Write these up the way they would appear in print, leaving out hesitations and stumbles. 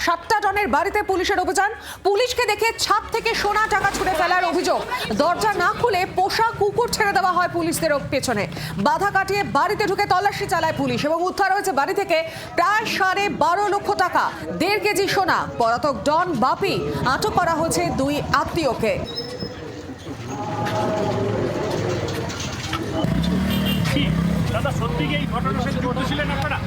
7টা টনের বাড়িতে পুলিশের অভিযান। পুলিশকে দেখে ছাদ থেকে সোনা টাকা ছুঁড়ে ফেলার অভিযোগ। দরজা না খুলে পোষা কুকুর ছেড়ে দেওয়া হয় পুলিশদের পেছনে। বাধা কাটিয়ে বাড়িতে ঢুকে তল্লাশি চালায় পুলিশ এবং উদ্ধার হয়েছে বাড়ি থেকে প্রায় 12.5 লক্ষ টাকা, 1.5 কেজি সোনা। পলাতক ডন বাপি আটক করা হয়েছে 2 আত্মীয়কে। দাদা সত্যি কি এই ঘটনার সাথে যুক্ত ছিলেন আপনারা?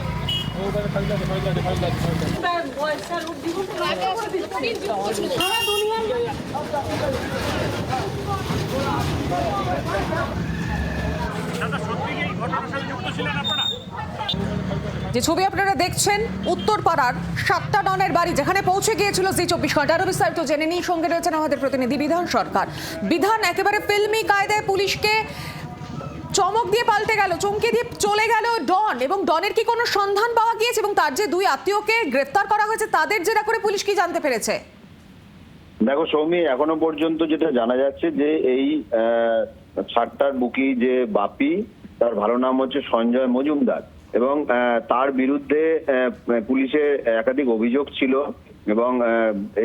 দাদা সত্যি কি এই ঘটনার সাথে যুক্ত ছিলেন আপনারা? যে ছবি আপনারা দেখছেন উত্তরপাড়ার 7টা ডনের বাড়ি, যেখানে পৌঁছে গিয়েছিল জি 24 ঘন্টা। আরো বিস্তারিত জেনে নিই, সঙ্গে রয়েছেন আমাদের প্রতিনিধি বিধান সরকার। বিধান, একেবারে ফিল্মি কায়দায় পুলিশকে চমক দিয়ে পাল্টে গেল, চমকে দিয়ে চলে গেল ডন, এবং ডনের কি কোনো সন্ধান পাওয়া গিয়েছে? এবং তার যে 2 আত্মীয়কে গ্রেফতার করা হয়েছে, তাদের জেরা করে পুলিশ কি জানতে পেরেছে? দেখো সৌমি, এখনো পর্যন্ত যেটা জানা যাচ্ছে যে এই 7টার বুকি যে বাপি, তার ভালো নাম হচ্ছে সঞ্জয় মজুমদার, এবং তার বিরুদ্ধে পুলিশের একাধিক অভিযোগ ছিল। এবং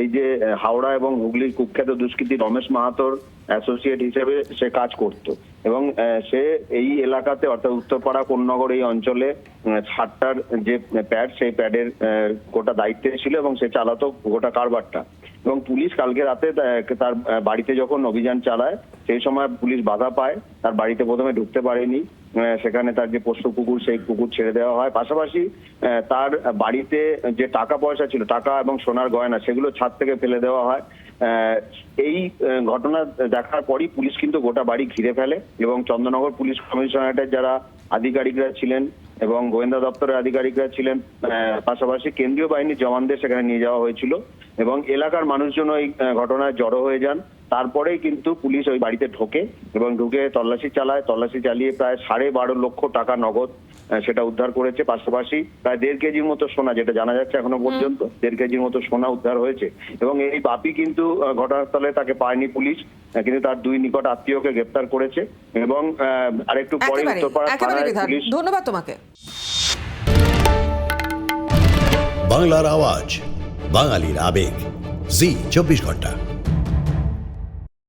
এই যে হাওড়া এবং হুগলির কুখ্যাত দুষ্কৃতী রমেশ মাহাতোর অ্যাসোসিয়েট হিসেবে সে কাজ করত, এবং সে এই এলাকাতে অর্থাৎ উত্তরপাড়া কোন্নগর এই অঞ্চলে 7টার যে প্যাড, সেই প্যাডের গোটা দায়িত্বে ছিল এবং সে চালাতো গোটা কারবারটা। এবং পুলিশ কালকে রাতে তার বাড়িতে যখন অভিযান চালায়, সেই সময় পুলিশ বাধা পায়। তার বাড়িতে প্রথমে ঢুকতে পারেনি, সেখানে তার যে পোষ্য কুকুর, সেই কুকুর ছেড়ে দেওয়া হয়। পাশাপাশি তার বাড়িতে যে টাকা পয়সা ছিল, টাকা এবং সোনার গয়না, সেগুলো ছাদ থেকে ফেলে দেওয়া হয়। এই ঘটনা দেখার পরই পুলিশ কিন্তু গোটা বাড়ি ঘিরে ফেলে এবং চন্দননগর পুলিশ কমিশনারেটের যারা আধিকারিকরা ছিলেন এবং গোয়েন্দা দপ্তরের আধিকারিকরা ছিলেন, পাশাপাশি কেন্দ্রীয় বাহিনীর জওয়ানদের সেখানে নিয়ে যাওয়া হয়েছিল এবং এলাকার মানুষজন ওই ঘটনায় জড়ো হয়ে যান। তারপরেই কিন্তু পুলিশ ওই বাড়িতে ঢোকে এবং ঢুকে তল্লাশি চালায়। তল্লাশি চালিয়ে প্রায় 12.5 লক্ষ টাকা নগদ সেটা উদ্ধার করেছে। পাশাপাশি প্রায় 1.5 কেজির মতো সোনা, যেটা জানা যাচ্ছে এখনো পর্যন্ত 1.5 কেজির মতো সোনা উদ্ধার হয়েছে। এবং এই বাপি কিন্তু ঘটনাস্থলে তাকে পায়নি পুলিশ, কিন্তু তার 2 নিকট আত্মীয়কে গ্রেফতার করেছে। এবং আরেকটু পরে উত্তরপাড়া থানায় পুলিশ। ধন্যবাদ তোমাকে। বাংলার আওয়াজ, বাঙালির আবেগ, জি 24 ঘন্টা।